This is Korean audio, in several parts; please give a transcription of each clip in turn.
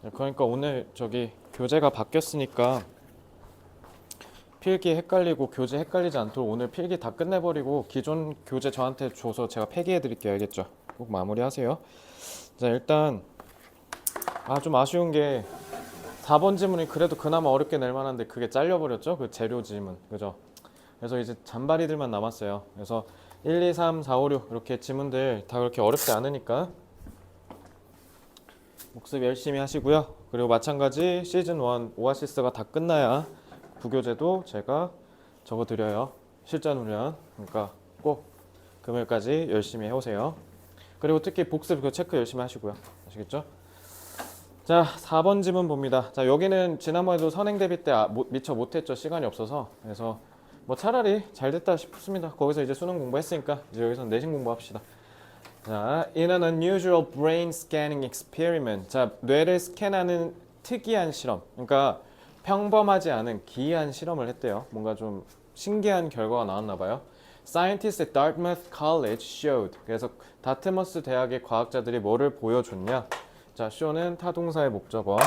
그러니까 오늘 저기 교재가 바뀌었으니까 필기 헷갈리고 교재 헷갈리지 않도록 오늘 필기 다 끝내버리고 기존 교재 저한테 줘서 제가 폐기해 드릴게요. 알겠죠? 꼭 마무리하세요. 자, 일단 좀 아쉬운 게 4번 지문이 그래도 그나마 어렵게 낼 만한데 그게 잘려버렸죠? 그 재료 지문. 그죠? 그래서 이제 잔바리들만 남았어요. 그래서 1, 2, 3, 4, 5, 6 이렇게 지문들 다 그렇게 어렵지 않으니까 복습 열심히 하시고요. 그리고 마찬가지 시즌 1 오아시스가 다 끝나야 부교재도 제가 적어드려요. 실전 훈련. 그러니까 꼭 금요일까지 열심히 해오세요. 그리고 특히 복습 그 체크 열심히 하시고요. 아시겠죠? 자, 4번 지문 봅니다. 자, 여기는 지난번에도 선행 대비 때 미처 못했죠. 시간이 없어서. 그래서 뭐 차라리 잘 됐다 싶습니다. 거기서 이제 수능 공부했으니까 이제 여기서 내신 공부합시다. 자, in an unusual brain scanning experiment. 자, 뇌를 스캔하는 특이한 실험. 그러니까 평범하지 않은 기이한 실험을 했대요. 뭔가 좀 신기한 결과가 나왔나 봐요. Scientists at Dartmouth College showed. 그래서 다트머스 대학의 과학자들이 뭐를 보여줬냐? 자, show는 타동사의 목적어.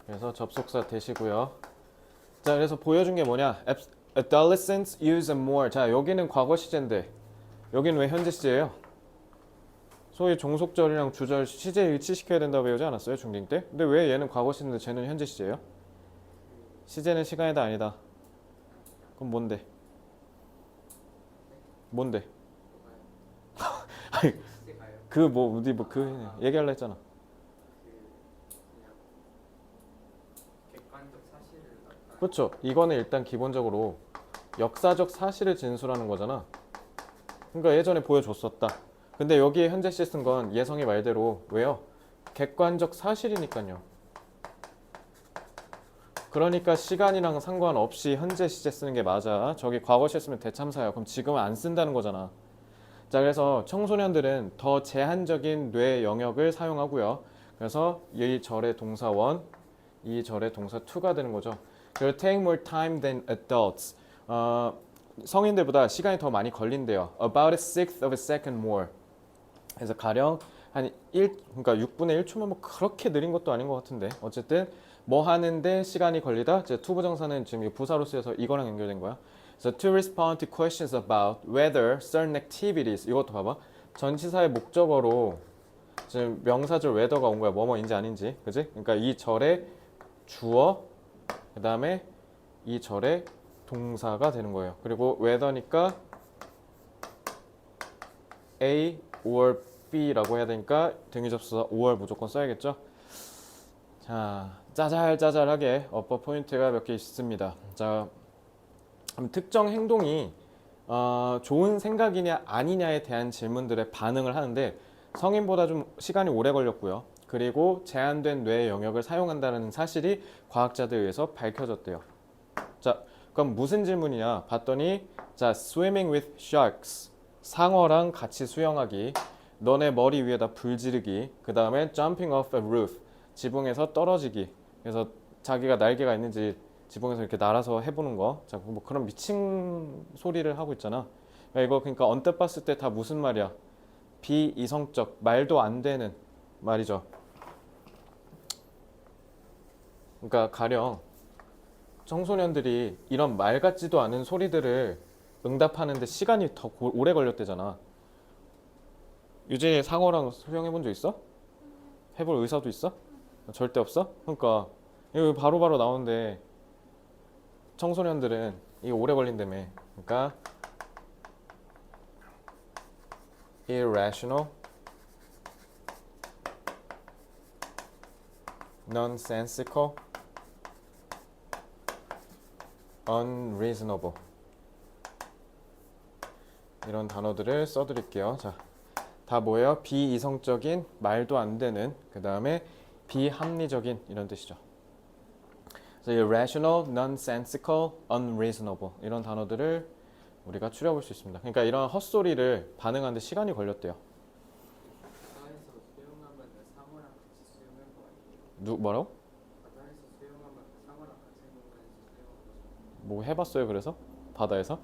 그래서 접속사 되시고요. 자, 그래서 보여준 게 뭐냐? Adolescents use more. 자, 여기는 과거 시제인데 여기는 왜 현재 시제예요? 소위 종속절이랑 주절 시제 일치시켜야 된다고 배우지 않았어요? 중딩 때? 근데 왜 얘는 과거 시제인데 쟤는 현재 시제예요? 시제는 시간이다 아니다. 그럼 뭔데? 뭔데? 아니, 그 뭐 어디 뭐 그 얘기할라 했잖아. 그렇죠. 이거는 일단 기본적으로 역사적 사실을 진술하는 거잖아. 그러니까 예전에 보여줬었다. 근데 여기에 현재 시 쓴 건 예성이 말대로 왜요? 객관적 사실이니까요. 그러니까 시간이랑 상관없이 현재 시제 쓰는 게 맞아. 저기 과거 시 쓰면 대참사야. 그럼 지금은 안 쓴다는 거잖아. 자, 그래서 청소년들은 더 제한적인 뇌 영역을 사용하고요. 그래서 이 절의 동사 원, 이 절의 동사 to가 되는 거죠. 그리고 take more time than adults. 성인들보다 시간이 더 많이 걸린대요. About a sixth of a second more. 그래서 가령 한 1, 그러니까 6분의 1초면 뭐 그렇게 느린 것도 아닌 것 같은데 어쨌든 뭐 하는데 시간이 걸리다. 제 투부정사는 지금 부사로 쓰여서 이거랑 연결된 거야. 그래서 to respond to questions about whether certain activities. 이것도 봐봐. 전치사의 목적어로 지금 명사절 whether가 온 거야. 뭐뭐인지 아닌지. 그지? 그러니까 이 절의 주어 그 다음에 이 절의 동사가 되는 거예요. 그리고 whether니까 A or B라고 해야 되니까 등위접수사 or 무조건 써야겠죠. 자, 짜잘짜잘하게 어법 포인트가 몇 개 있습니다. 자, 특정 행동이 좋은 생각이냐 아니냐에 대한 질문들에 반응을 하는데 성인보다 좀 시간이 오래 걸렸고요. 그리고 제한된 뇌의 영역을 사용한다는 사실이 과학자들에 의해서 밝혀졌대요. 자, 그럼 무슨 질문이냐 봤더니 자, swimming with sharks. 상어랑 같이 수영하기. 너네 머리 위에다 불 지르기. 그 다음에 jumping off a roof. 지붕에서 떨어지기. 그래서 자기가 날개가 있는지 지붕에서 이렇게 날아서 해보는 거. 자, 뭐 그런 미친 소리를 하고 있잖아. 이거 그러니까 언뜻 봤을 때 다 무슨 말이야? 비이성적, 말도 안 되는 말이죠. 그러니까 가령 청소년들이 이런 말 같지도 않은 소리들을 응답하는데 시간이 더 오래 걸렸대잖아. 유진이 상어랑 수영해 본 적 있어? 해볼 의사도 있어? 절대 없어? 그러니까 이거 바로바로 나오는데 청소년들은 이게 오래 걸린다며. 그러니까 irrational, nonsensical, unreasonable 이런 단어들을 써드릴게요. 자, 다 뭐예요? 비이성적인, 말도 안 되는, 그 다음에 비합리적인 이런 뜻이죠. 그래서 irrational, nonsensical, unreasonable 이런 단어들을 우리가 추려볼 수 있습니다. 그러니까 이런 헛소리를 반응하는데 시간이 걸렸대요. 바다에서 수영하면 상어랑 같이 수영할 거 아니에요? 뭐라고? 바다에서 수영하면 상어랑 같이 뭐 해봤어요? 그래서 바다에서?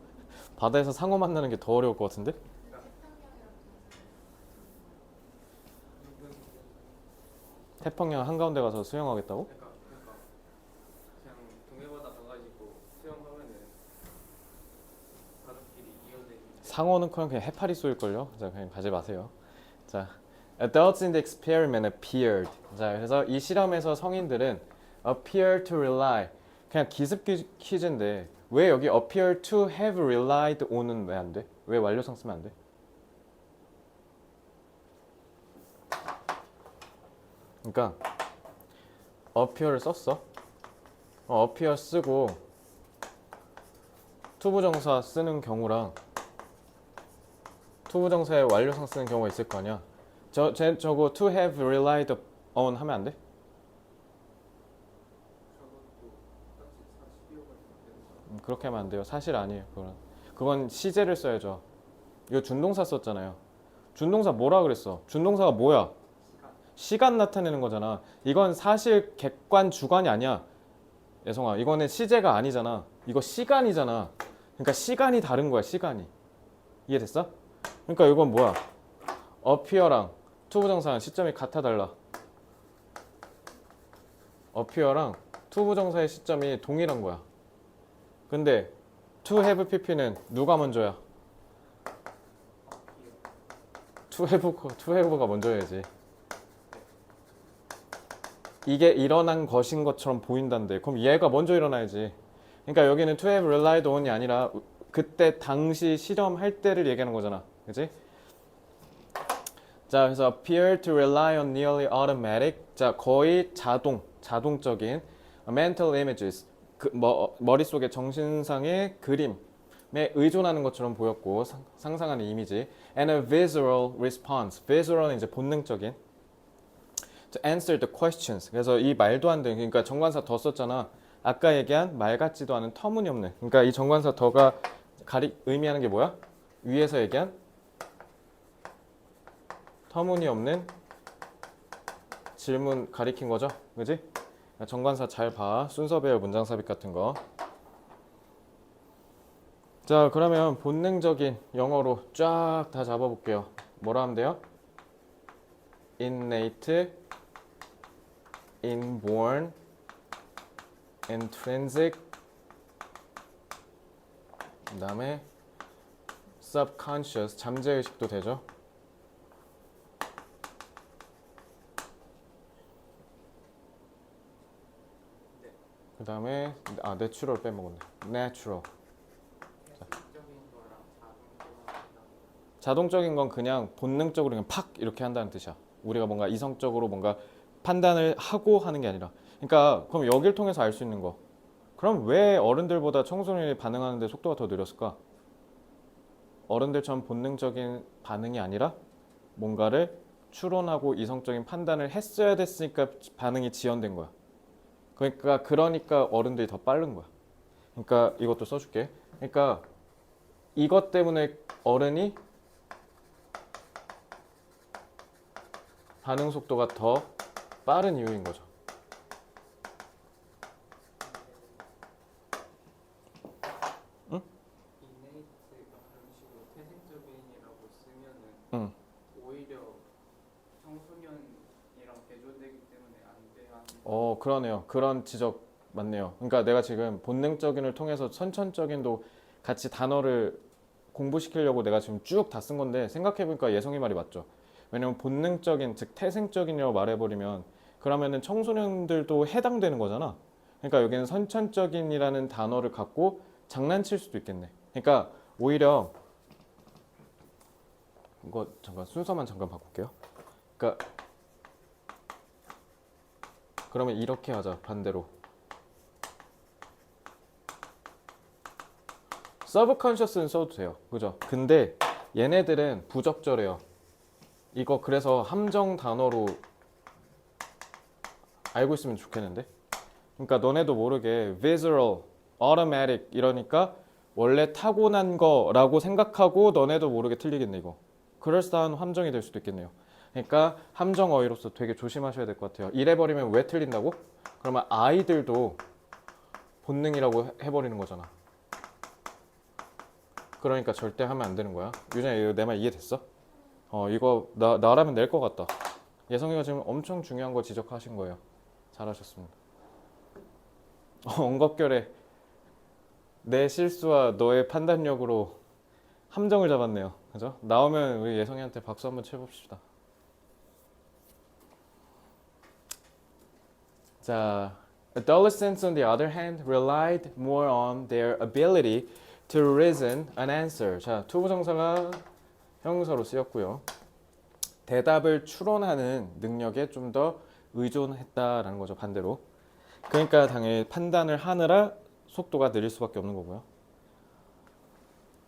바다에서 상어 만나는 게 더 어려울 것 같은데? 태평양 한가운데 가서 수영하겠다고? 그러니까 그냥 동해바다 가가지고 수영하면은 가족끼리 이어내기. 상어는 그냥 해파리 쏘일걸요? 자, 그냥 가지 마세요. 자, adults in the experiment appeared. 자, 그래서 이 실험에서 성인들은 appear to rely. 그냥 기습 퀴즈인데 왜 여기 appear to have relied on은 왜 안 돼? 왜 완료상 쓰면 안 돼? 그러니까 appear를 썼어. appear 쓰고 투부정사 쓰는 경우랑 투부정사에 완료상 쓰는 경우가 있을 거 아니야. 저거 to have relied on 하면 안 돼? 저것도 딱지 40이어가지고 그렇게 하면 안 돼요. 사실 아니에요. 그건 시제를 써야죠. 이거 준동사 썼잖아요. 준동사 뭐라 그랬어? 준동사가 뭐야? 시간 나타내는 거잖아. 이건 사실 객관 주관이 아니야. 예성아, 이거는 시제가 아니잖아. 이거 시간이잖아. 그러니까 시간이 다른 거야. 시간이. 이해됐어? 그러니까 이건 뭐야? appear랑 투부정사는 시점이 같아 달라. appear랑 투부정사의 시점이 동일한 거야. 근데 to have pp는 누가 먼저야? to have가 먼저야지. 이게 일어난 것인 것처럼 보인다는데 그럼 얘가 먼저 일어나야지. 그러니까 여기는 to have relied on이 아니라 그때 당시 실험할 때를 얘기하는 거잖아. 그치? 자, 그래서 appear to rely on nearly automatic. 자, 거의 자동적인 mental images. 머릿속에 정신상의 그림에 의존하는 것처럼 보였고 상상하는 이미지. And a visual response. visual은 이제 본능적인. To answer the questions. 그래서 이 말도 안 되는, 그러니까 정관사 더 썼잖아. 아까 얘기한 말 같지도 않은 터무니없는. 그러니까 이 정관사 더가 의미하는 게 뭐야? 위에서 얘기한 터무니없는 질문 가리킨 거죠. 그지? 정관사 잘 봐. 순서 배열 문장 삽입 같은 거. 자, 그러면 본능적인 영어로 쫙 다 잡아볼게요. 뭐라 하면 돼요? innate, inborn, intrinsic, 그 다음에 subconscious, 잠재의식도 되죠. 그 다음에 내추럴 빼먹었네. natural. 자동적인 거랑 자동적인 건 그냥 본능적으로 그냥 팍 이렇게 한다는 뜻이야. 우리가 뭔가 이성적으로 뭔가 판단을 하고 하는 게 아니라. 그러니까 그럼 여길 통해서 알 수 있는 거. 그럼 왜 어른들보다 청소년이 반응하는데 속도가 더 느렸을까? 어른들처럼 본능적인 반응이 아니라 뭔가를 추론하고 이성적인 판단을 했어야 됐으니까 반응이 지연된 거야. 그러니까 어른들이 더 빠른 거야. 그러니까 이것도 써줄게. 그러니까 이것 때문에 어른이 반응 속도가 더 빠른 이유인 거죠. 응? innate가 그런 식으로 태생적인이라고 쓰면은 응. 오히려 청소년이랑 대조되기 때문에 안 돼야 그러네요. 그런 지적 맞네요. 그러니까 내가 지금 본능적인을 통해서 선천적인도 같이 단어를 공부시키려고 내가 지금 쭉 다 쓴 건데 생각해보니까 예성이 말이 맞죠. 왜냐면 본능적인, 즉 태생적인이라고 말해버리면 그러면은 청소년들도 해당되는 거잖아. 그러니까 여기는 선천적인이라는 단어를 갖고 장난칠 수도 있겠네. 그러니까 오히려 이거 잠깐 순서만 잠깐 바꿀게요. 그러니까 그러면 이렇게 하자. 반대로. 서브컨셔스는 써도 돼요. 그죠? 근데 얘네들은 부적절해요. 이거 그래서 함정 단어로 알고 있으면 좋겠는데? 그러니까 너네도 모르게 visual, automatic 이러니까 원래 타고난 거라고 생각하고 너네도 모르게 틀리겠네 이거. 그럴싸한 함정이 될 수도 있겠네요. 그러니까 함정 어휘로서 되게 조심하셔야 될 것 같아요. 이래버리면 왜 틀린다고? 그러면 아이들도 본능이라고 해버리는 거잖아. 그러니까 절대 하면 안 되는 거야. 유진아, 이거 내 말 이해됐어? 이거 나라면 낼 것 같다. 예성이가 지금 엄청 중요한 거 지적하신 거예요. 잘하셨습니다. 엉겁결에 내 실수와 너의 판단력으로 함정을 잡았네요. 그죠? 나오면 우리 예성이한테 박수 한번 쳐봅시다. 자, adolescents on the other hand relied more on their ability to reason an answer. 자, 투부정사가 형용사로 쓰였고요. 대답을 추론하는 능력에 좀 더 의존했다라는 거죠. 반대로. 그러니까 당연히 판단을 하느라 속도가 느릴 수밖에 없는 거고요.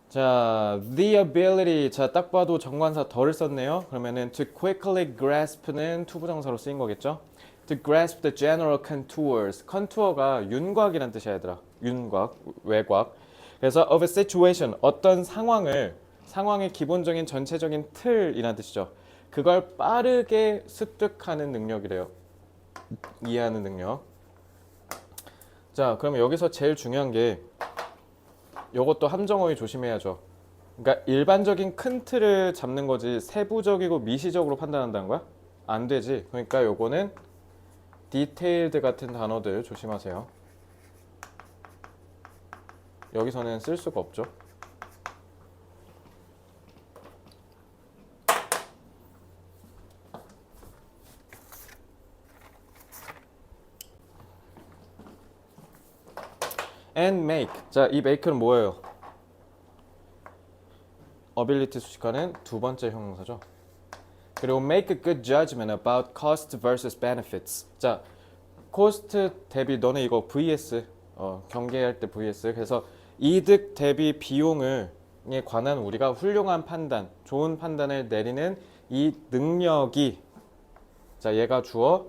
자, the ability. 자, 딱 봐도 정관사 덜을 썼네요. 그러면은 to quickly grasp는 투부정사로 쓰인 거겠죠. To grasp the general contours. 컨투어가 윤곽이란 뜻이야, 얘들아. 윤곽, 외곽. 그래서 of a situation, 어떤 상황의 기본적인 전체적인 틀이란 뜻이죠. 그걸 빠르게 습득하는 능력이래요. 이해하는 능력. 자, 그러면 여기서 제일 중요한 게 이것도 함정어휘 조심해야죠. 그러니까 일반적인 큰 틀을 잡는 거지 세부적이고 미시적으로 판단한다는 거야? 안 되지. 그러니까 요거는 detailed 같은 단어들 조심하세요. 여기서는 쓸 수가 없죠. and make. 자, 이 make는 뭐예요? ability 수식하는 두 번째 형용사죠. 그리고 make a good judgment about cost versus benefits. 자, cost 대비 너네 이거 vs 경계할 때 vs. 그래서 이득 대비 비용에 관한 우리가 훌륭한 판단, 좋은 판단을 내리는 이 능력이, 자, 얘가 주어,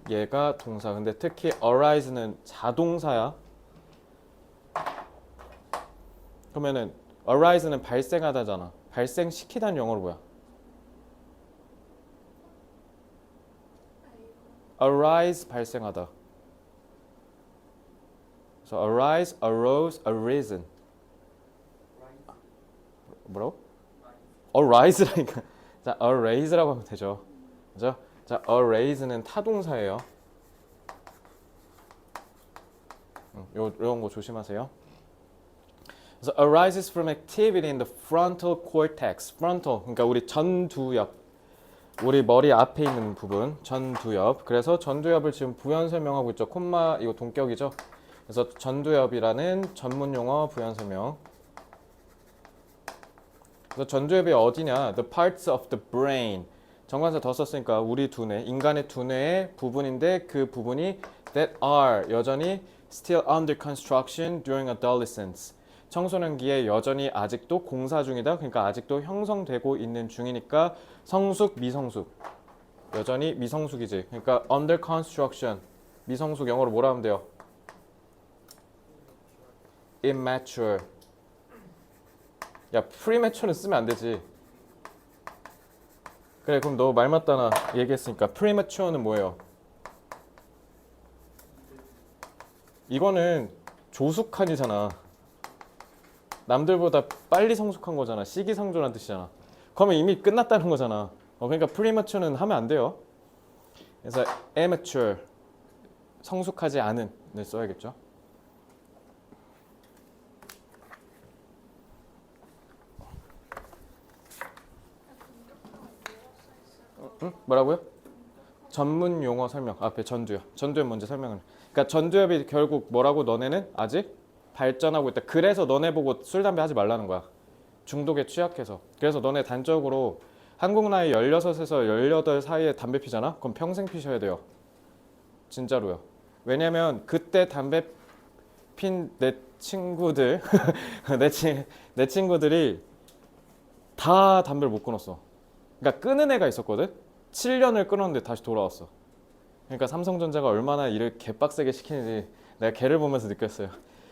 얘가 동사. 근데 특히 arise는 자동사야. 그러면은 arise는 발생하다잖아. 발생시키다는 영어로 뭐야? arise 발생하다. 그래서 arise, arose, arisen. 뭐라고? arise라니까. 자, araise라고 하면 되죠. 그죠? 자, araise는 타동사예요. 이런 거 조심하세요. 그래서 arises from activity in the frontal cortex. frontal, 그러니까 우리 전두엽. 우리 머리 앞에 있는 부분, 전두엽. 그래서 전두엽을 지금 부연 설명하고 있죠. 콤마 이거 동격이죠. 그래서 전두엽이라는 전문 용어 부연 설명. 그래서 전두엽이 어디냐? The parts of the brain. 정관사 더 썼으니까 우리 두뇌, 인간의 두뇌의 부분인데 그 부분이 that are 여전히 still under construction during adolescence. 청소년기에 여전히 아직도 공사 중이다. 그러니까 아직도 형성되고 있는 중이니까 성숙, 미성숙. 여전히 미성숙이지. 그러니까 under construction. 미성숙 영어로 뭐라 하면 돼요? immature. 야, premature는 쓰면 안 되지. 그래, 그럼 너 말 맞다나 얘기했으니까 premature는 뭐예요? 이거는 조숙한이잖아. 남들보다 빨리 성숙한 거잖아. 시기상조란 뜻이잖아. 그러면 이미 끝났다는 거잖아. 그러니까 premature는 하면 안 돼요. 그래서 immature, 성숙하지 않은을 써야겠죠. 응? 뭐라고요? 전문 용어 설명. 앞에 전두엽. 전두엽 먼저 설명을. 그러니까 전두엽이 결국 뭐라고 너네는 아직 발전하고 있다. 그래서 너네 보고 술, 담배 하지 말라는 거야. 중독에 취약해서. 그래서 너네 단적으로 한국 나이 16에서 18 사이에 담배 피잖아? 그럼 평생 피셔야 돼요. 진짜로요. 왜냐면 그때 담배 핀 내 친구들 내 친구들이 다 담배를 못 끊었어. 그러니까 끊은 애가 있었거든? 7년을 끊었는데 다시 돌아왔어. 그러니까 삼성전자가 얼마나 일을 개빡세게 시키는지 내가 걔를 보면서 느꼈어요.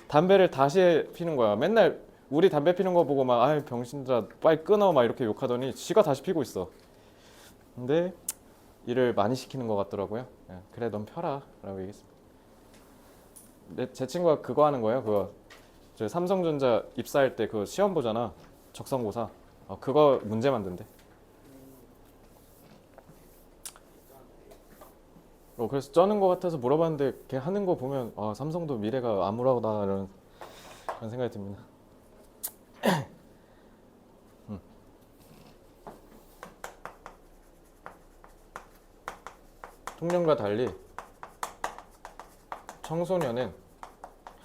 담배를 다시 피는 거야. 맨날 우리 담배 피는 거 보고 막 아이 병신들아 빨리 끊어 막 이렇게 욕하더니 지가 다시 피고 있어. 근데 일을 많이 시키는 것 같더라고요. 그래 넌 펴라 라고 얘기했습니다. 제 친구가 그거 하는 거예요. 그거 저 삼성전자 입사할 때 그 시험 보잖아. 적성고사. 그거 문제 만든대. 그래서 쩌는 거 같아서 물어봤는데 걔 하는 거 보면 삼성도 미래가 암울하다 이런 그런 생각이 듭니다. 통념과 달리 청소년은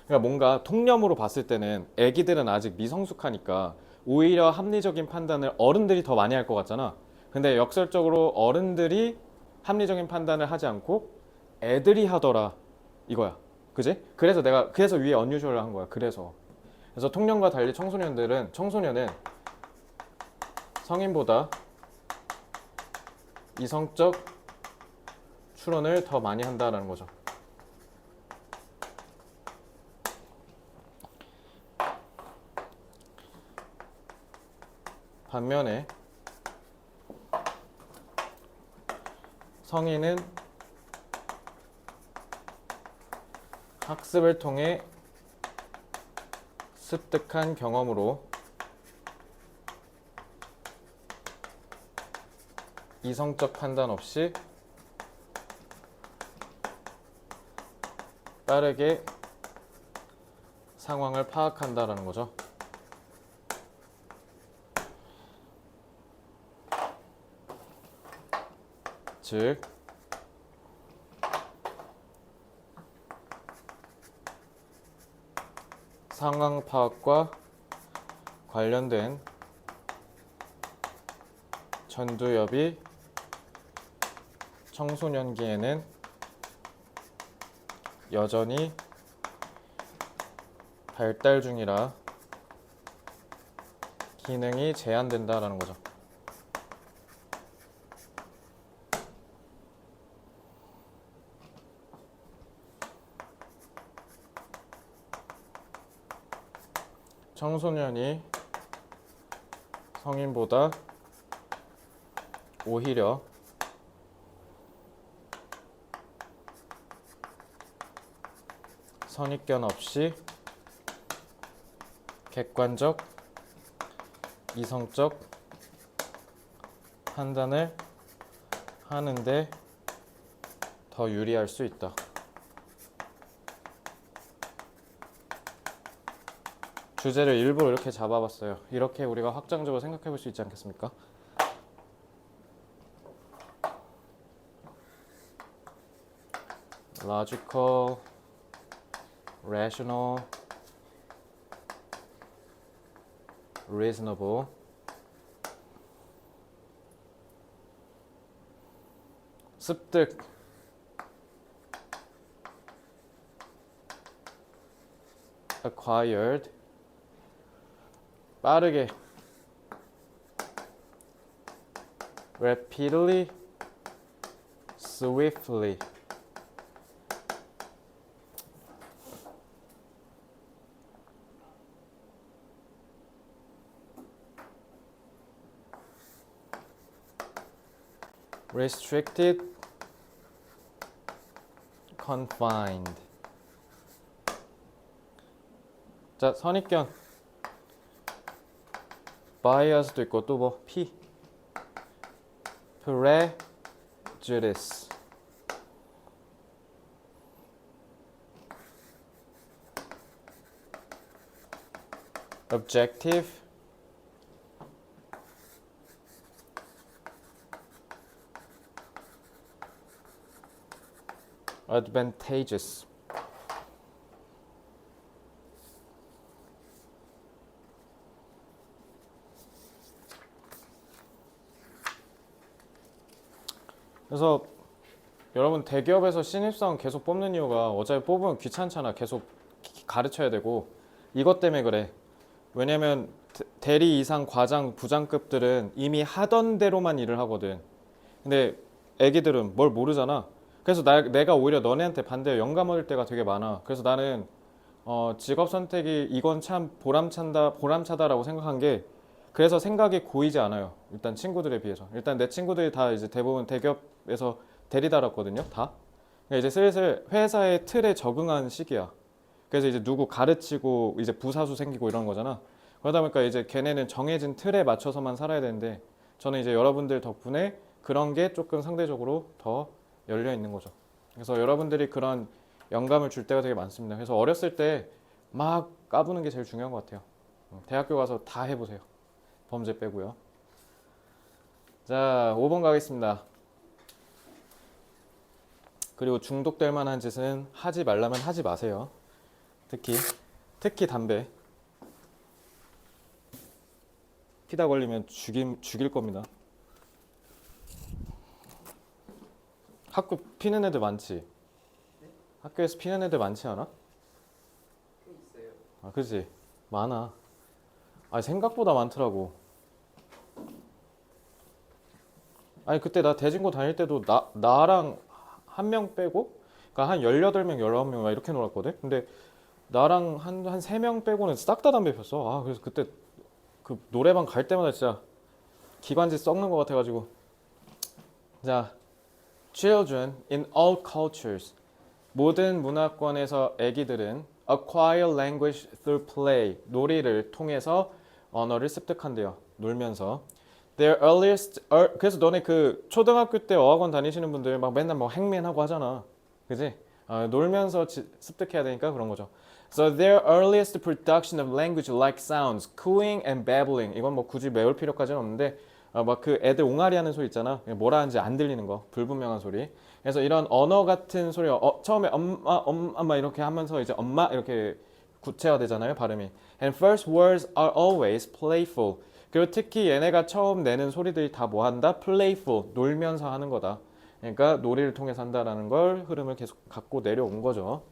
그러니까 뭔가 통념으로 봤을 때는 애기들은 아직 미성숙하니까 오히려 합리적인 판단을 어른들이 더 많이 할 것 같잖아. 근데 역설적으로 어른들이 합리적인 판단을 하지 않고 애들이 하더라 이거야. 그지? 그래서 위에 unusual을 한 거야. 그래서 통념과 달리 청소년은 성인보다 이성적 추론을 더 많이 한다라는 거죠. 반면에 성인은 학습을 통해 습득한 경험으로 이성적 판단 없이 빠르게 상황을 파악한다라는 거죠. 즉 상황 파악과 관련된 전두엽이 청소년기에는 여전히 발달 중이라 기능이 제한된다라는 거죠. 청소년이 성인보다 오히려 선입견 없이 객관적, 이성적 판단을 하는데 더 유리할 수 있다. 주제를 일부러 이렇게 잡아봤어요. 이렇게 우리가 확장적으로 생각해 볼 수 있지 않겠습니까? logical, rational, reasonable. 습득, acquired, 빠르게, rapidly, swiftly. restricted, confined. 자, 선입견. bias도 있고 또 뭐 P. prejudice. objective. advantageous. 그래서 여러분 대기업에서 신입사원 계속 뽑는 이유가 어차피 뽑으면 귀찮잖아. 계속 가르쳐야 되고 이것 때문에 그래. 왜냐면 대리 이상 과장 부장급들은 이미 하던 대로만 일을 하거든. 근데 애기들은 뭘 모르잖아. 그래서 내가 오히려 너네한테 반대로 영감 얻을 때가 되게 많아. 그래서 나는 직업 선택이 이건 참 보람차다라고 생각한 게 그래서 생각이 고이지 않아요. 일단 친구들에 비해서. 일단 내 친구들이 다 이제 대부분 대기업에서 대리 달았거든요. 다. 그러니까 이제 슬슬 회사의 틀에 적응한 시기야. 그래서 이제 누구 가르치고 이제 부사수 생기고 이런 거잖아. 그러다 보니까 이제 걔네는 정해진 틀에 맞춰서만 살아야 되는데 저는 이제 여러분들 덕분에 그런 게 조금 상대적으로 더 열려 있는 거죠. 그래서 여러분들이 그런 영감을 줄 때가 되게 많습니다. 그래서 어렸을 때 막 까부는 게 제일 중요한 것 같아요. 대학교 가서 다 해보세요. 범죄 빼고요. 자, 5번 가겠습니다. 그리고 중독될 만한 짓은 하지 말라면 하지 마세요. 특히 담배. 피다 걸리면 죽일 겁니다. 학교 피는 애들 많지? 학교에서 피는 애들 많지 않아? 꽤 있어요. 아, 그지? 많아. 아니, 생각보다 많더라고. 아니, 그때 나 대진고 다닐 때도 나랑 한 명 빼고, 그러니까 한 18명, 19명 막 이렇게 놀았거든? 근데 나랑 한 3명 빼고는 싹 다 담배 폈어. 아, 그래서 그때 그 노래방 갈 때마다 진짜 기관지 썩는 것 같아가지고. 자, children in all cultures. 모든 문화권에서 아기들은 acquire language through play. 놀이를 통해서 언어를 습득한대요. 놀면서. Their 그래서 너네 그 초등학교 때 어학원 다니시는 분들 막 맨날 뭐 행맨하고 하잖아. 그지? 놀면서 습득해야 되니까 그런 거죠. So their earliest production of language like sounds, cooing and babbling. 이건 뭐 굳이 외울 필요까지는 없는데 막 그 애들 옹알이 하는 소리 있잖아. 뭐라 하는지 안 들리는 거. 불분명한 소리. 그래서 이런 언어 같은 소리 처음에 엄마 이렇게 하면서 이제 엄마 이렇게 구체화되잖아요. 발음이. And first words are always playful. 그리고 특히 얘네가 처음 내는 소리들이 다 뭐 한다? playful, 놀면서 하는 거다. 그러니까 놀이를 통해서 한다라는 걸 흐름을 계속 갖고 내려온 거죠.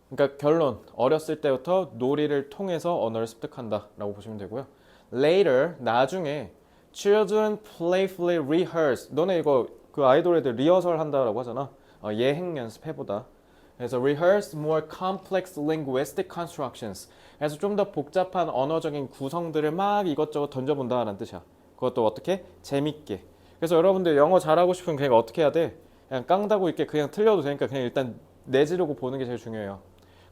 그러니까 결론, 어렸을 때부터 놀이를 통해서 언어를 습득한다라고 보시면 되고요. Later, 나중에 children playfully rehearse. 너네 이거 그 아이돌 애들 리허설 한다라고 하잖아. 예행 연습해보다. 그래서 rehearse more complex linguistic constructions. 그래서 좀 더 복잡한 언어적인 구성들을 막 이것저것 던져본다라는 뜻이야. 그것도 어떻게? 재밌게. 그래서 여러분들 영어 잘하고 싶으면 그냥 어떻게 해야 돼? 그냥 깡다고 있게 그냥 틀려도 되니까 그냥 일단 내지르고 보는 게 제일 중요해요.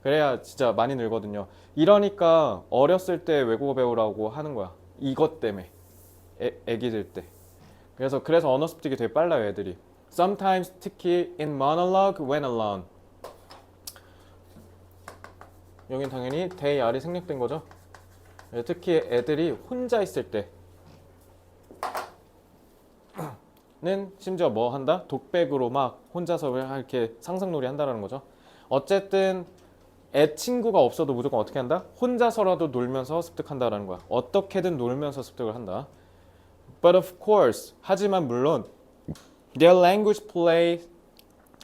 그래야 진짜 많이 늘거든요. 이러니까 어렸을 때 외국어 배우라고 하는 거야. 이것 때문에. 애기들 때. 그래서 언어 습득이 되게 빨라요, 애들이. Sometimes 특히 in monologue when alone. 여긴 당연히 they are이 생략된 거죠. 특히 애들이 혼자 있을 때는 심지어 뭐 한다? 독백으로 막 혼자서 이렇게 상상놀이 한다라는 거죠. 어쨌든 애 친구가 없어도 무조건 어떻게 한다? 혼자서라도 놀면서 습득한다라는 거야. 어떻게든 놀면서 습득을 한다. But of course, 하지만 물론 their language play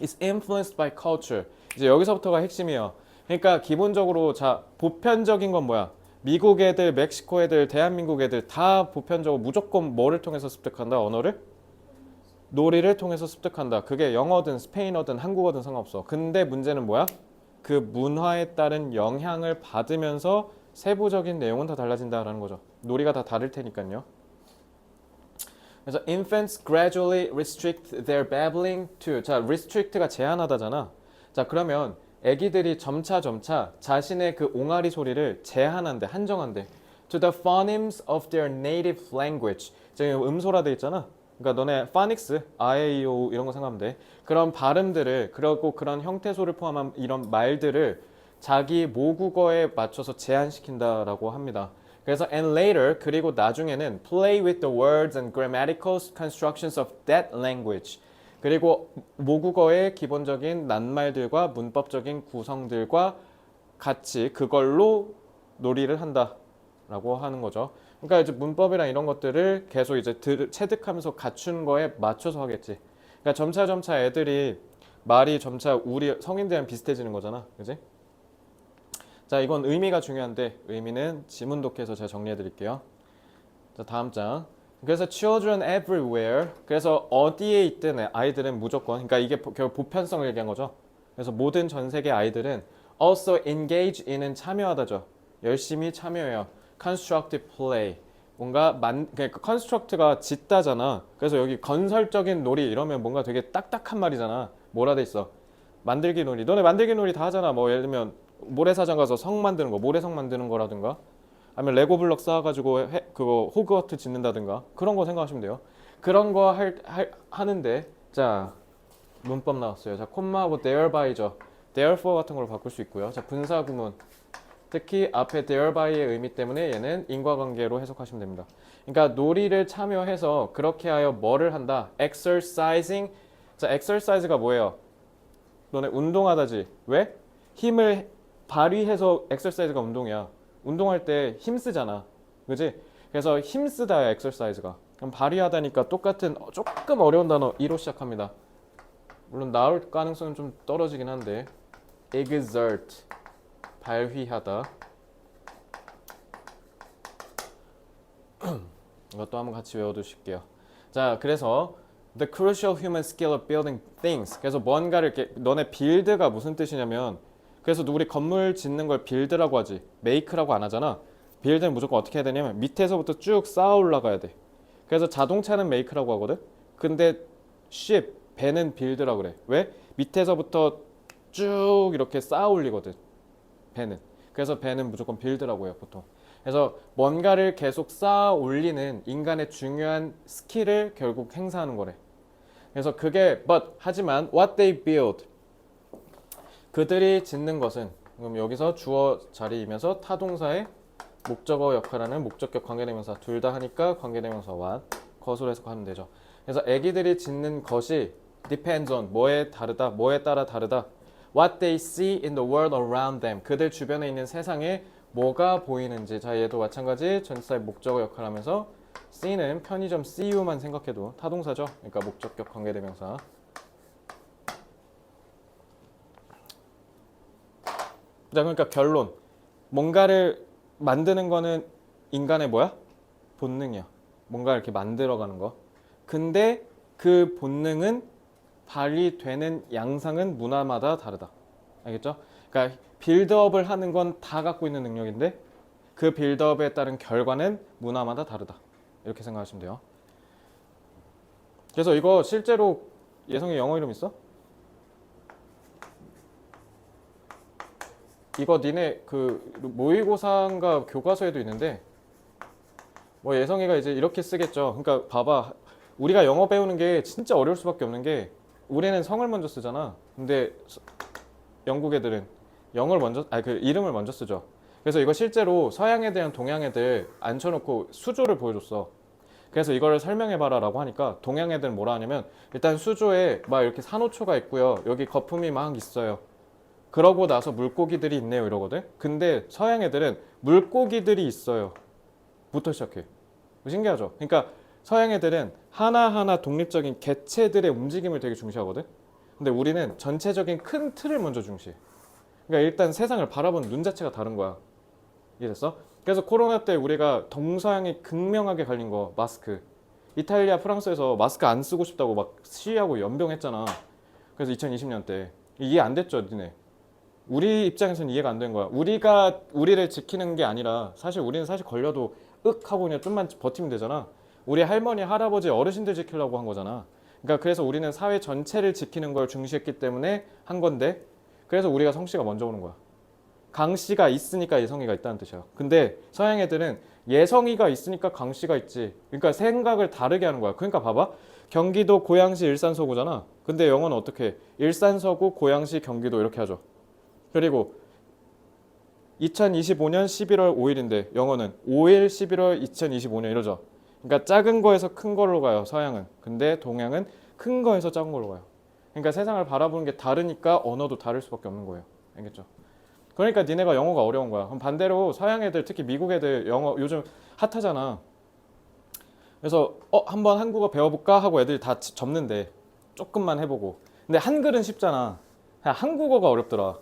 is influenced by culture. 이제 여기서부터가 핵심이에요. 그러니까 기본적으로 자 보편적인 건 뭐야? 미국 애들, 멕시코 애들, 대한민국 애들 다 보편적으로 무조건 뭐를 통해서 습득한다? 언어를? 놀이를 통해서 습득한다. 그게 영어든 스페인어든 한국어든 상관없어. 근데 문제는 뭐야? 그 문화에 따른 영향을 받으면서 세부적인 내용은 다 달라진다라는 거죠. 놀이가 다 다를 테니까요. 그래서 infants gradually restrict their babbling to. 자, restrict가 제한하다잖아. 자, 그러면 애기들이 점차 자신의 그 옹알이 소리를 제한한대, 한정한대. To the phonemes of their native language. 지금 음소라돼 있잖아. 그러니까 너네 phonics, 아에이오 이런 거 생각하면 돼. 그런 발음들을, 그리고 그런 형태소를 포함한 이런 말들을 자기 모국어에 맞춰서 제한시킨다라고 합니다. 그래서 and later, 그리고 나중에는 play with the words and grammatical constructions of that language. 그리고 모국어의 기본적인 낱말들과 문법적인 구성들과 같이 그걸로 놀이를 한다라고 하는 거죠. 그러니까 이제 문법이랑 이런 것들을 계속 이제 체득하면서 갖춘 거에 맞춰서 하겠지. 그러니까 점차 애들이 말이 점차 우리 성인들이랑 비슷해지는 거잖아. 그지? 자, 이건 의미가 중요한데 의미는 지문독해서 제가 정리해 드릴게요. 자, 다음 장. 그래서 children everywhere. 그래서 어디에 있든 아이들은 무조건, 그러니까 이게 결국 보편성을 얘기한 거죠. 그래서 모든 전 세계 아이들은 also engage in은 참여하다죠. 열심히 참여해요. constructive play. 뭔가 그러니까 construct가 짓다잖아. 그래서 여기 건설적인 놀이 이러면 뭔가 되게 딱딱한 말이잖아. 뭐라 돼 있어? 만들기 놀이. 너네 만들기 놀이 다 하잖아. 뭐 예를 들면 모래사장 가서 성 만드는 거, 모래성 만드는 거라든가, 아니면 레고 블럭 쌓아가지고 그거 호그와트 짓는다든가 그런 거 생각하시면 돼요. 그런 거 하는데 자 문법 나왔어요. 자 콤마하고 thereby죠. therefore 같은 걸로 바꿀 수 있고요. 자 분사구문. 특히 앞에 thereby의 의미 때문에 얘는 인과관계로 해석하시면 됩니다. 그러니까 놀이를 참여해서 그렇게 하여 뭐를 한다? exercising. 자 exercise가 뭐예요? 너네 운동하다지. 왜? 힘을 발휘해서 exercise가 운동이야. 운동할 때 힘 쓰잖아. 그지? 그래서 힘 쓰다야 exercise가. 그럼 발휘하다니까 똑같은 조금 어려운 단어 E로 시작합니다. 물론 나올 가능성은 좀 떨어지긴 한데 exert 발휘하다. 이것도 한번 같이 외워두실게요. 자, 그래서 the crucial human skill of building things. 그래서 뭔가를 이렇게 너네 build가 무슨 뜻이냐면 그래서 우리 건물 짓는 걸 build라고 하지 make라고 안 하잖아. build는 무조건 어떻게 해야 되냐면 밑에서부터 쭉 쌓아 올라가야 돼. 그래서 자동차는 make라고 하거든. 근데 ship 배는 build라고 그래. 왜? 밑에서부터 쭉 이렇게 쌓아 올리거든. 배는. 그래서 배는 무조건 build라고 해요, 보통. 그래서 뭔가를 계속 쌓아 올리는 인간의 중요한 스킬을 결국 행사하는 거래. 그래서 그게 하지만 what they build 그들이 짓는 것은 그럼 여기서 주어 자리이면서 타동사의 목적어 역할하는 목적격 관계대명사 둘 다 하니까 관계대명사 what 것으로 해석하면 되죠. 그래서 애기들이 짓는 것이 depends on 뭐에 다르다 뭐에 따라 다르다 what they see in the world around them 그들 주변에 있는 세상에 뭐가 보이는지. 자 얘도 마찬가지 전치사의 목적어 역할하면서 C는 편의점 CU만 생각해도 타동사죠. 그러니까 목적격 관계대명사. 자 그러니까 결론. 뭔가를 만드는 거는 인간의 뭐야? 본능이야. 뭔가 이렇게 만들어가는 거. 근데 그 본능은 발휘되는 양상은 문화마다 다르다. 알겠죠? 그러니까 빌드업을 하는 건 다 갖고 있는 능력인데 그 빌드업에 따른 결과는 문화마다 다르다. 이렇게 생각하시면 돼요. 그래서 이거 실제로 예성이 영어 이름 있어? 이거 니네 그 모의고사인가 교과서에도 있는데 뭐 예성이가 이제 이렇게 쓰겠죠. 그러니까 봐봐. 우리가 영어 배우는 게 진짜 어려울 수밖에 없는 게 우리는 성을 먼저 쓰잖아. 근데 영국 애들은 영어를 먼저 그 이름을 먼저 쓰죠. 그래서 이거 실제로 서양 애들이랑 동양 애들 앉혀놓고 수조를 보여줬어. 그래서 이거를 설명해봐라라고 하니까 동양 애들은 뭐라 하냐면 일단 수조에 막 이렇게 산호초가 있고요. 여기 거품이 막 있어요. 그러고 나서 물고기들이 있네요 이러거든. 근데 서양 애들은 물고기들이 있어요 부터 시작해. 신기하죠. 그러니까 서양 애들은 하나하나 독립적인 개체들의 움직임을 되게 중시하거든. 근데 우리는 전체적인 큰 틀을 먼저 중시해. 그러니까 일단 세상을 바라보는 눈 자체가 다른 거야. 이해됐어? 그래서 코로나 때 우리가 동서양이 극명하게 갈린 거 마스크. 이탈리아, 프랑스에서 마스크 안 쓰고 싶다고 막 시위하고 연병했잖아. 그래서 2020년 때 이해 안 됐죠, 니네. 우리 입장에서는 이해가 안 된 거야. 우리가 우리를 지키는 게 아니라 사실 우리는 사실 걸려도 윽 하고 그냥 좀만 버티면 되잖아. 우리 할머니, 할아버지, 어르신들 지키려고 한 거잖아. 그러니까 그래서 우리는 사회 전체를 지키는 걸 중시했기 때문에 한 건데 그래서 우리가 성씨가 먼저 오는 거야. 강씨가 있으니까 예성이가 있다는 뜻이야. 근데 서양 애들은 예성이가 있으니까 강씨가 있지. 그러니까 생각을 다르게 하는 거야. 그러니까 봐봐. 경기도, 고양시, 일산, 서구잖아. 근데 영어는 어떻게 해? 일산, 서구, 고양시, 경기도 이렇게 하죠. 그리고 2025년 11월 5일인데 영어는 5일 11월 2025년 이러죠. 그러니까 작은 거에서 큰 걸로 가요, 서양은. 근데 동양은 큰 거에서 작은 걸로 가요. 그러니까 세상을 바라보는 게 다르니까 언어도 다를 수밖에 없는 거예요. 알겠죠? 그러니까 니네가 영어가 어려운 거야. 그럼 반대로 서양 애들, 특히 미국 애들 영어 요즘 핫하잖아. 그래서 한번 한국어 배워볼까 하고 애들이 다 접는데 조금만 해보고. 근데 한글은 쉽잖아. 그냥 한국어가 어렵더라.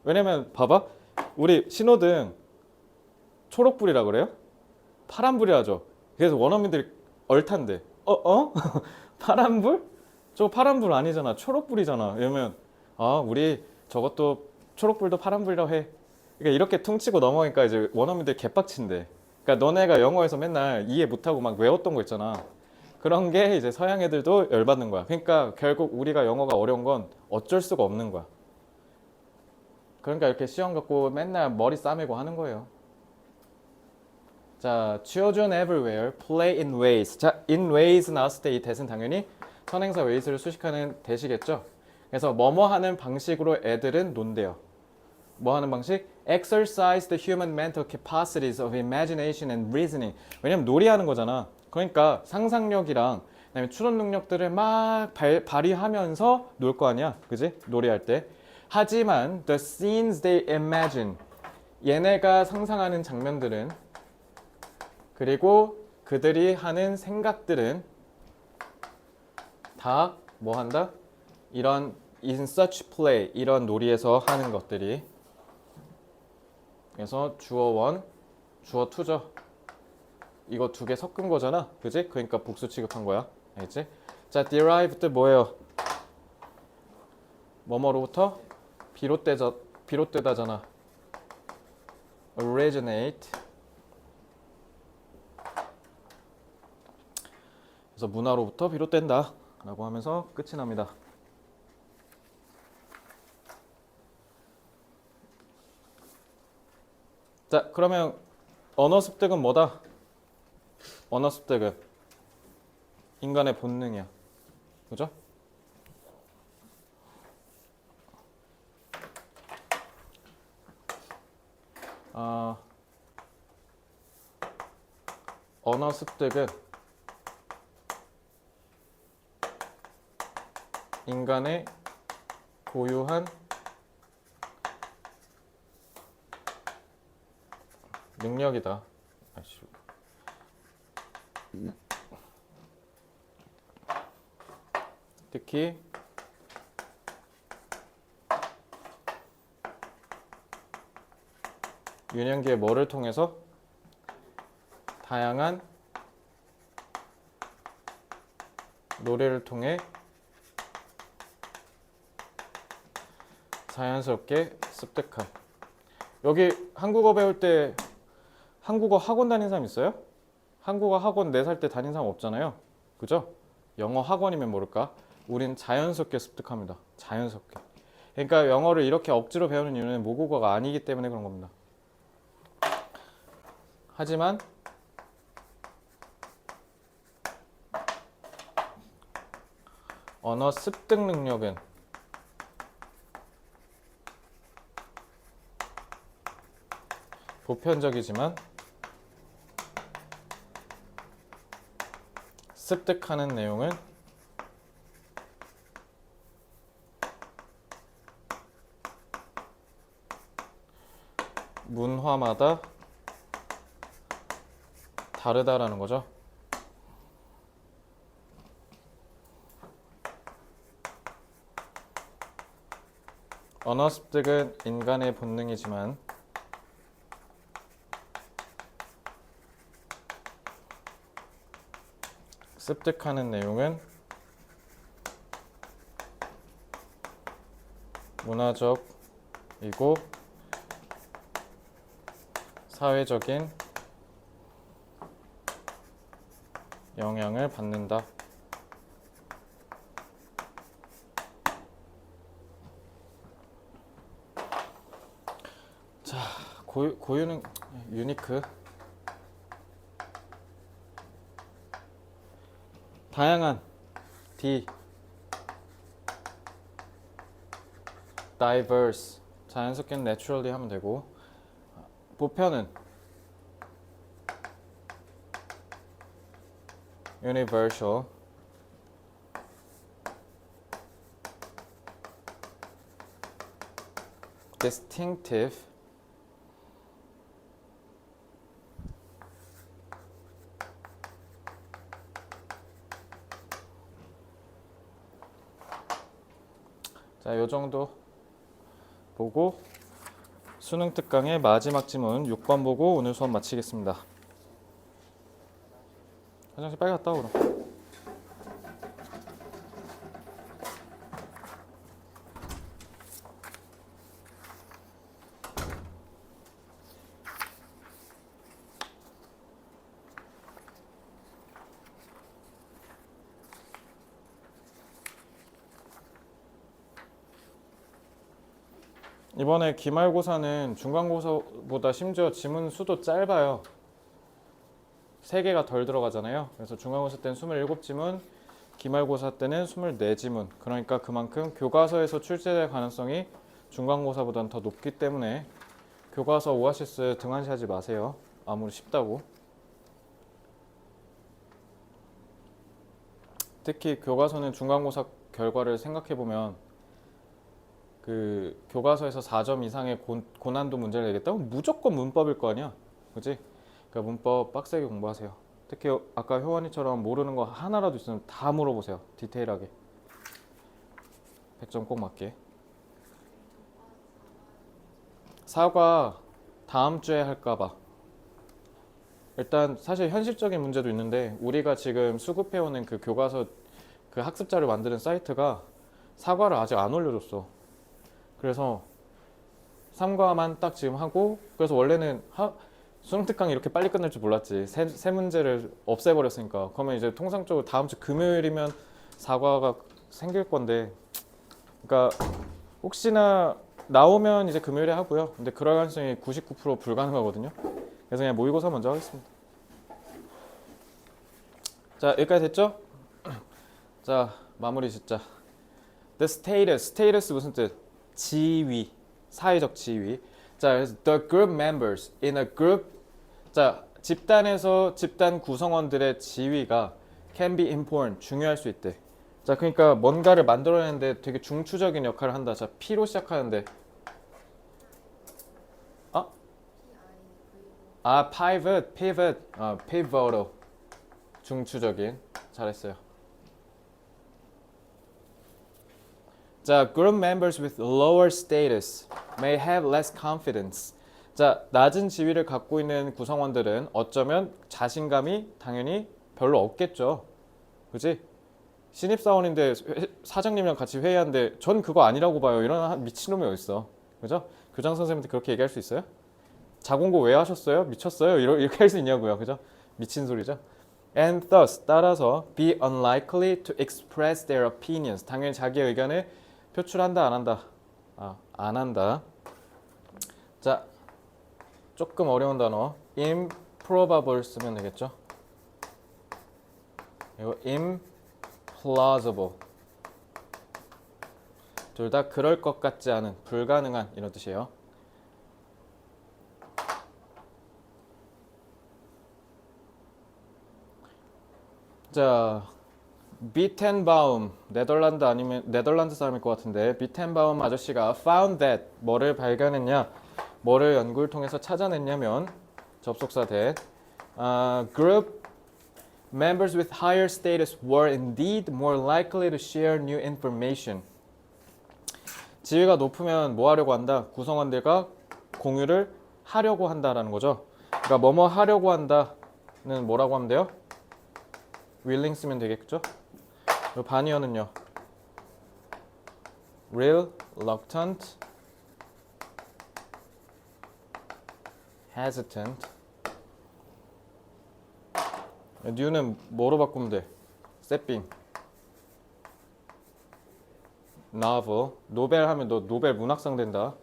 왜냐면 봐봐. 우리 신호등 초록불이라 그래요? 파란불이라 하죠. 그래서 원어민들이 얼탄데 파란불? 저거 파란불 아니잖아. 초록불이잖아. 이러면 우리 저것도 초록불도 파란불이라고 해. 그러니까 이렇게 퉁치고 넘어가니까 이제 원어민들 개빡친데. 그러니까 너네가 영어에서 맨날 이해 못하고 막 외웠던 거 있잖아. 그런 게 이제 서양 애들도 열받는 거야. 그러니까 결국 우리가 영어가 어려운 건 어쩔 수가 없는 거야. 그러니까 이렇게 시험 갖고 맨날 머리 싸매고 하는 거예요. 자, children everywhere play in ways. 자, in ways 나왔을 때 이 that은 당연히 선행사 ways를 수식하는 that이겠죠. 그래서 뭐뭐 하는 방식으로 애들은 논대요. 뭐 하는 방식? Exercise the human mental capacities of imagination and reasoning. 왜냐면 놀이하는 거잖아. 그러니까 상상력이랑 그다음에 추론 능력들을 막 발휘하면서 놀 거 아니야. 그지? 놀이할 때. 하지만 the scenes they imagine. 얘네가 상상하는 장면들은 그리고 그들이 하는 생각들은 다 뭐 한다? 이런 in such play 이런 놀이에서 하는 것들이 그래서 주어 1, 주어 2죠. 이거 두 개 섞은 거잖아. 그지? 그러니까 복수 취급한 거야. 알겠지? 자, derived 뭐예요? 뭐뭐로부터? 비롯되다잖아. originate. 그래서 문화로부터 비롯된다. 라고 하면서 끝이 납니다. 자, 그러면 언어 습득은 뭐다? 언어 습득은 인간의 본능이야. 그죠? 언어 습득은 인간의 고유한 능력이다. 특히 유년기의 뭐를 통해서? 다양한 노래를 통해 자연스럽게 습득한. 여기 한국어 배울 때 한국어 학원 다닌 사람 있어요? 한국어 학원 4살 때 다닌 사람 없잖아요. 그죠? 영어 학원이면 모를까? 우린 자연스럽게 습득합니다. 자연스럽게. 그러니까 영어를 이렇게 억지로 배우는 이유는 모국어가 아니기 때문에 그런 겁니다. 하지만 언어 습득 능력은 보편적이지만 습득하는 내용은 문화마다 다르다라는 거죠. 언어 습득은 인간의 본능이지만 습득하는 내용은 문화적이고 사회적인 영향을 받는다. 자, 고유는 유니크. 다양한 D diverse 자연스럽게는 naturally 하면 되고 보편은 universal distinctive 자, 요 정도 보고 수능 특강의 마지막 지문 6번 보고 오늘 수업 마치겠습니다. 화장실 빨리 갔다 와 그럼. 이번에 기말고사는 중간고사보다 심지어 지문 수도 짧아요. 3개가 덜 들어가잖아요. 그래서 중간고사 때는 27지문, 기말고사 때는 24지문. 그러니까 그만큼 교과서에서 출제될 가능성이 중간고사보다는 더 높기 때문에 교과서 오아시스 등한시하지 마세요. 아무리 쉽다고. 특히 교과서는 중간고사 결과를 생각해보면 그 교과서에서 4점 이상의 고난도 문제를 내겠다면 무조건 문법일 거 아니야. 그지? 그러니까 문법 빡세게 공부하세요. 특히 아까 효원이처럼 모르는 거 하나라도 있으면 다 물어보세요. 디테일하게. 100점 꼭 맞게. 사과 다음 주에 할까봐. 일단 사실 현실적인 문제도 있는데 우리가 지금 수급해오는 그 교과서 그 학습자를 만드는 사이트가 사과를 아직 안 올려줬어. 그래서 3과만 딱 지금 하고 그래서 원래는 수능 특강이 이렇게 빨리 끝날 줄 몰랐지. 세 문제를 없애버렸으니까. 그러면 이제 통상적으로 다음 주 금요일이면 4과가 생길 건데 그러니까 혹시나 나오면 이제 금요일에 하고요. 근데 그럴 가능성이 99% 불가능하거든요. 그래서 그냥 모의고사 먼저 하겠습니다. 자, 여기까지 됐죠? 자, 마무리 짓자. The status 무슨 뜻? 지위, 사회적 지위. 자, 그래서 the group members in a group. 자, 집단에서 집단 구성원들의 지위가 can be important, 중요할 수 있대. 자, 그러니까 뭔가를 만들어내는데 되게 중추적인 역할을 한다. 자, P로 시작하는데. pivot, pivotal. 중추적인. 잘했어요. 자, group members with lower status may have less confidence. 자, 낮은 지위를 갖고 있는 구성원들은 어쩌면 자신감이 당연히 별로 없겠죠. 그지? 신입사원인데 사장님이랑 같이 회의하는데 전 그거 아니라고 봐요. 이런 미친놈이 어딨어. 그죠? 교장 선생님한테 그렇게 얘기할 수 있어요? 자공고 왜 하셨어요? 미쳤어요? 이렇게 할 수 있냐고요. 그죠? 미친 소리죠. And thus, 따라서 be unlikely to express their opinions. 당연히 자기의 의견을 표출한다, 안 한다? 안 한다. 자, 조금 어려운 단어. improbable 쓰면 되겠죠? 이거 implausible. 둘 다 그럴 것 같지 않은, 불가능한 이런 뜻이에요. 자, 비텐바움, 네덜란드 아니면 네덜란드 사람일 것 같은데 비텐바움 아저씨가 found that 뭐를 발견했냐, 뭐를 연구를 통해서 찾아냈냐면 접속사 that group members with higher status were indeed more likely to share new information. 지위가 높으면 뭐 하려고 한다? 구성원들과 공유를 하려고 한다라는 거죠. 그러니까 뭐뭐 하려고 한다는 뭐라고 하면 돼요? willing 쓰면 되겠죠? 반의어는요. reluctant, hesitant. new는 뭐로 바꾸면 돼? 세핑. novel. 노벨 하면 너 노벨 문학상 된다.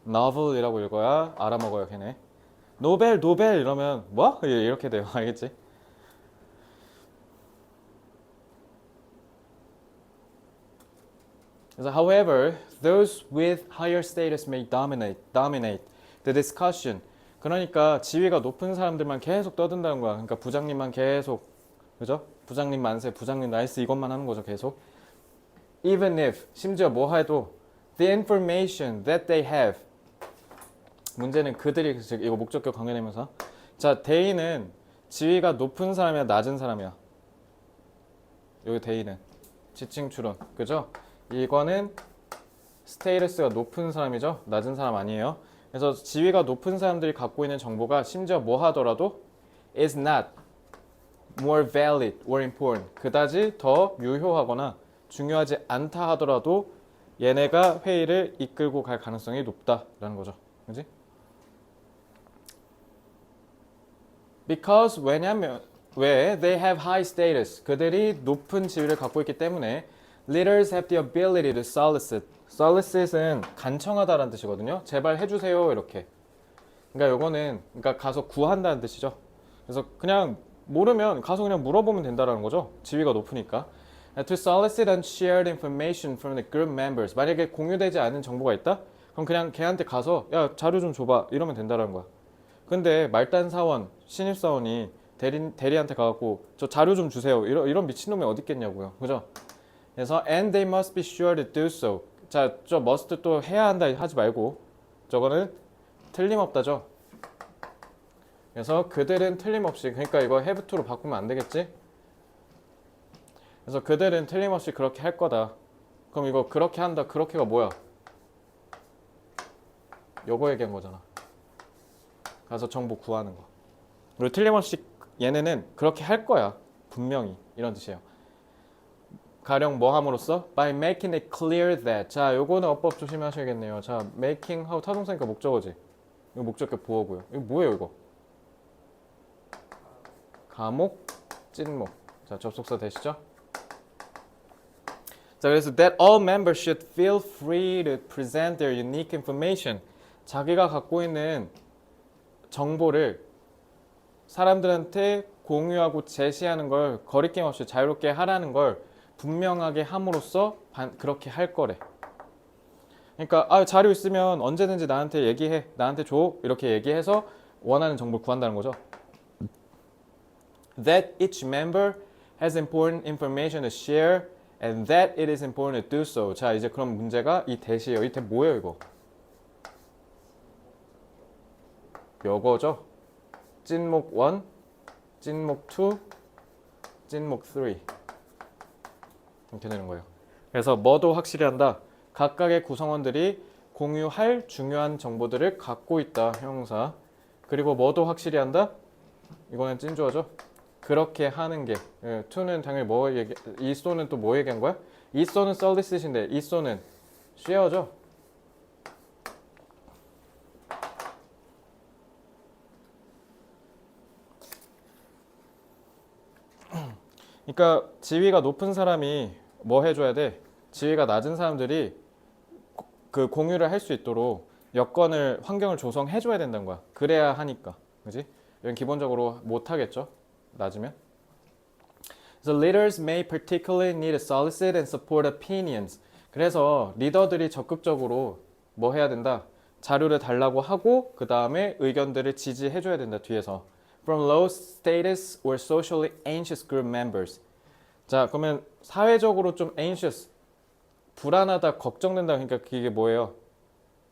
novel이라고 읽어야 알아먹어요, 걔네. 노벨 이러면 뭐? 이렇게 돼요. 알겠지? 그래서 however, those with higher status may dominate the discussion. 그러니까 지위가 높은 사람들만 계속 떠든다는 거야. 그러니까 부장님만 계속, 그죠? 부장님 만세, 부장님 나이스 이것만 하는 거죠, 계속. Even if, 심지어 뭐 해도 the information that they have. 문제는 그들이, 이거 목적격 강조되면서. 자, they는 지위가 높은 사람이야, 낮은 사람이야. 여기 they는 지칭 추론, 그죠? 이거는 스테이터스가 높은 사람이죠. 낮은 사람 아니에요. 그래서 지위가 높은 사람들이 갖고 있는 정보가 심지어 뭐 하더라도 is not more valid or important. 그다지 더 유효하거나 중요하지 않다 하더라도 얘네가 회의를 이끌고 갈 가능성이 높다라는 거죠. 그지? Because 왜냐면 왜 they have high status. 그들이 높은 지위를 갖고 있기 때문에 Leaders have the ability to solicit. solicit은 간청하다라는 뜻이거든요. 제발 해주세요 이렇게. 그러니까 요거는 그러니까 가서 구한다는 뜻이죠. 그래서 그냥 모르면 가서 그냥 물어보면 된다라는 거죠. 지위가 높으니까. To solicit unshared information from the group members. 만약에 공유되지 않은 정보가 있다? 그럼 그냥 걔한테 가서 야 자료 좀 줘봐 이러면 된다라는 거야. 근데 말단 사원, 신입 사원이 대리한테 가갖고 저 자료 좀 주세요 이런 미친놈이 어디 있겠냐고요. 그죠? 그래서 and they must be sure to do so. 자, 저 must 또 해야 한다 하지 말고 저거는 틀림없다죠. 그래서 그들은 틀림없이 그러니까 이거 have to로 바꾸면 안 되겠지? 그래서 그들은 틀림없이 그렇게 할 거다. 그럼 이거 그렇게 한다. 그렇게가 뭐야? 요거 얘기한 거잖아. 가서 정보 구하는 거. 그리고 틀림없이 얘네는 그렇게 할 거야. 분명히 이런 뜻이에요. 가령 뭐 함으로써? By making it clear that. 자, 요거는 어법 조심하셔야겠네요. 자, making 하고 타동사니까 목적어지. 이거 목적격 보어고요. 이거 뭐예요, 이거? 가목, 찐목. 자, 접속사 되시죠? 자, 그래서 that all members should feel free to present their unique information. 자기가 갖고 있는 정보를 사람들한테 공유하고 제시하는 걸 거리낌 없이 자유롭게 하라는 걸 분명하게 함으로써 그렇게 할 거래. 그러니까 자료 있으면 언제든지 나한테 얘기해. 나한테 줘. 이렇게 얘기해서 원하는 정보를 구한다는 거죠. That each member has important information to share and that it is important to do so. 자, 이제 그럼 문제가 이 대시예요. 이 대 뭐예요, 이거? 요거죠. 찐목 1, 찐목 2, 찐목 3 이렇게 되는 거예요. 그래서 뭐도 확실히 한다. 각각의 구성원들이 공유할 중요한 정보들을 갖고 있다. 형용사. 그리고 뭐도 확실히 한다. 이거는 찐주어죠. 그렇게 하는 게. to는 당연히 뭐 얘기. 이소는 또 뭐 얘기한 거야? 이소는 solicit인데 이소는 share죠. 그러니까 지위가 높은 사람이 뭐 해줘야 돼? 지위가 낮은 사람들이 그 공유를 할 수 있도록 여건을 환경을 조성해줘야 된다는 거야. 그래야 하니까, 그지? 이건 기본적으로 못 하겠죠. 낮으면. So leaders may particularly need to solicit and support opinions. 그래서 리더들이 적극적으로 뭐 해야 된다? 자료를 달라고 하고 그 다음에 의견들을 지지해줘야 된다. 뒤에서. From low status or socially anxious group members. 자, 그러면 사회적으로 좀 anxious, 불안하다, 걱정된다. 그러니까 그게 뭐예요?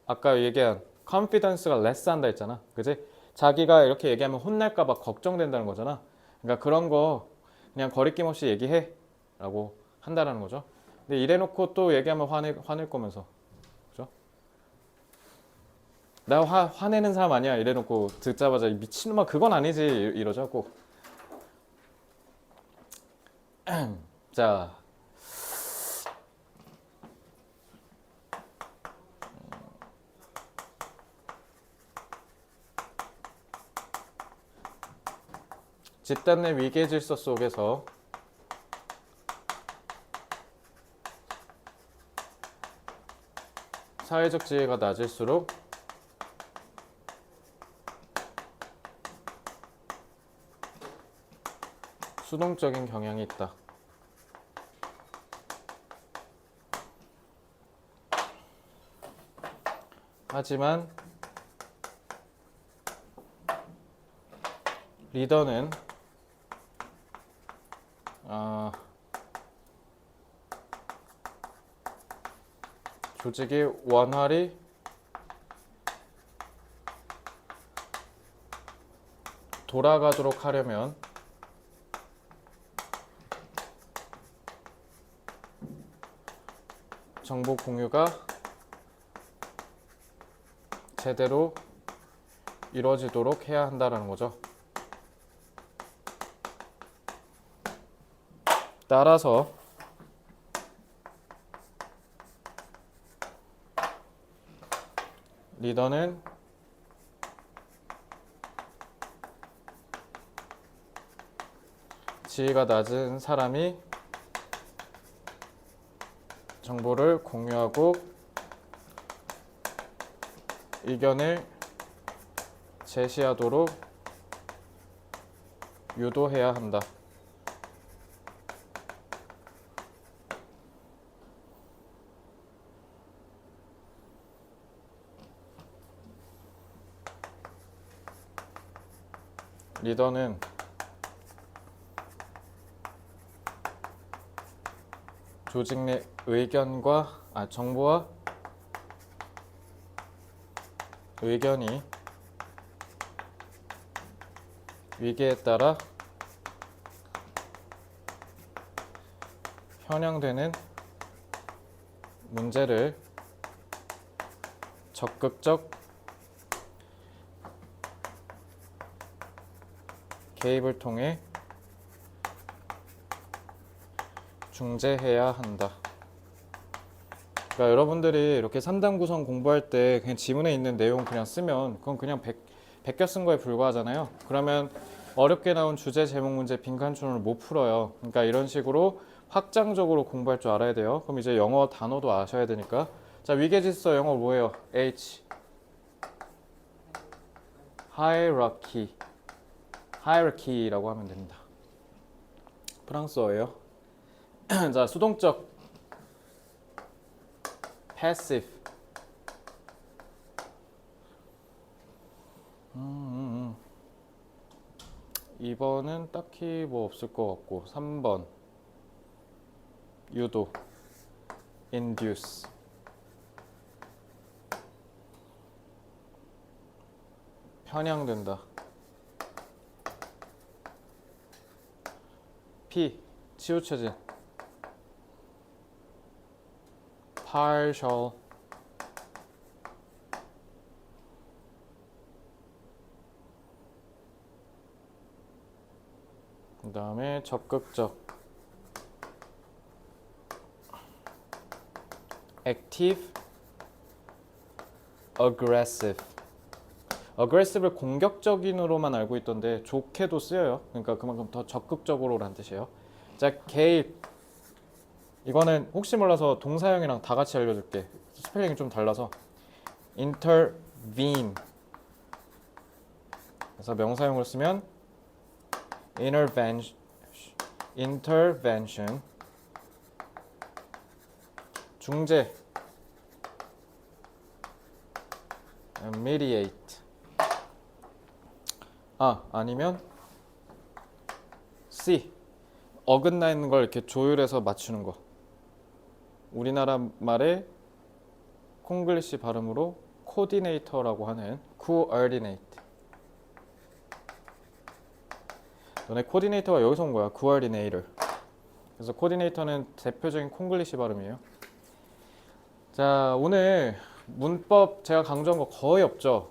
아까 얘기한 confidence가 less 한다 했잖아. 그지? 자기가 이렇게 얘기하면 혼날까 봐 걱정된다는 거잖아. 그러니까 그런 거 그냥 거리낌 없이 얘기해 라고 한다라는 거죠. 근데 이래놓고 또 얘기하면 화낼 거면서. 그죠? 나 화내는 사람 아니야 이래놓고 듣자마자 미친놈아 그건 아니지 이러자고. 자, 집단 내 위계 질서 속에서 사회적 지위가 낮을수록 수동적인 경향이 있다. 하지만 리더는 조직이 원활히 돌아가도록 하려면 정보 공유가 제대로 이루어지도록 해야 한다는 거죠. 따라서 리더는 지위가 낮은 사람이 정보를 공유하고 의견을 제시하도록 유도해야 한다. 리더는 조직 내 정보와 의견이 위계에 따라 현황되는 문제를 적극적 개입을 통해 중재해야 한다. 그러니까 여러분들이 이렇게 3단 구성 공부할 때 그냥 지문에 있는 내용 그냥 쓰면 그건 그냥 베껴 쓴 거에 불과하잖아요. 그러면 어렵게 나온 주제, 제목 문제, 빈칸촌을 못 풀어요. 그러니까 이런 식으로 확장적으로 공부할 줄 알아야 돼요. 그럼 이제 영어 단어도 아셔야 되니까. 자, 위계질서 영어 뭐예요? H. hierarchy. hierarchy라고 하면 됩니다. 프랑스어예요. 자, 수동적 passive. 음. 2번은 딱히 뭐 없을 것 같고 3번 유도 induce 편향된다. P 치우쳐진 partial 그 다음에 적극적 active aggressive aggressive를 공격적인으로만 알고 있던데 좋게도 쓰여요. 그러니까 그만큼 더 적극적으로란 뜻이에요. 자, 개입 이거는 혹시 몰라서 동사형이랑 다 같이 알려줄게. 스펠링이 좀 달라서 intervene 그래서 명사형으로 쓰면 intervention 중재 mediate 아니면 C 어긋나 있는 걸 이렇게 조율해서 맞추는 거. 우리나라 말의 콩글리시 발음으로 코디네이터라고 하는 coordinate. 너네 코디네이터가 여기서 온 거야. coordinator. 그래서 코디네이터는 대표적인 콩글리시 발음이에요. 자, 오늘 문법 제가 강조한 거 거의 없죠.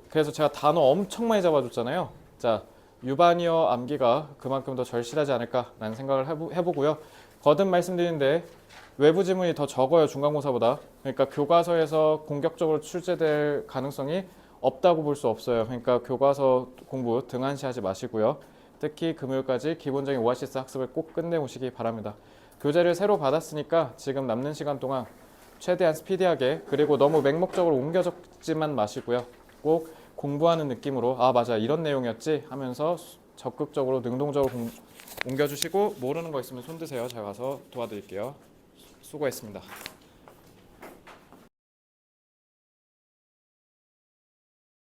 그래서 제가 단어 엄청 많이 잡아줬잖아요. 자, 유반이어 암기가 그만큼 더 절실하지 않을까라는 생각을 해보고요. 거듭 말씀드리는데 외부 지문이 더 적어요. 중간고사보다. 그러니까 교과서에서 공격적으로 출제될 가능성이 없다고 볼 수 없어요. 그러니까 교과서 공부 등한시하지 마시고요. 특히 금요일까지 기본적인 오아시스 학습을 꼭 끝내오시기 바랍니다. 교재를 새로 받았으니까 지금 남는 시간 동안 최대한 스피디하게 그리고 너무 맹목적으로 옮겨 적지만 마시고요. 꼭 공부하는 느낌으로 맞아 이런 내용이었지 하면서 적극적으로 능동적으로 옮겨주시고 모르는 거 있으면 손 드세요. 제가 가서 도와드릴게요. 수고했습니다.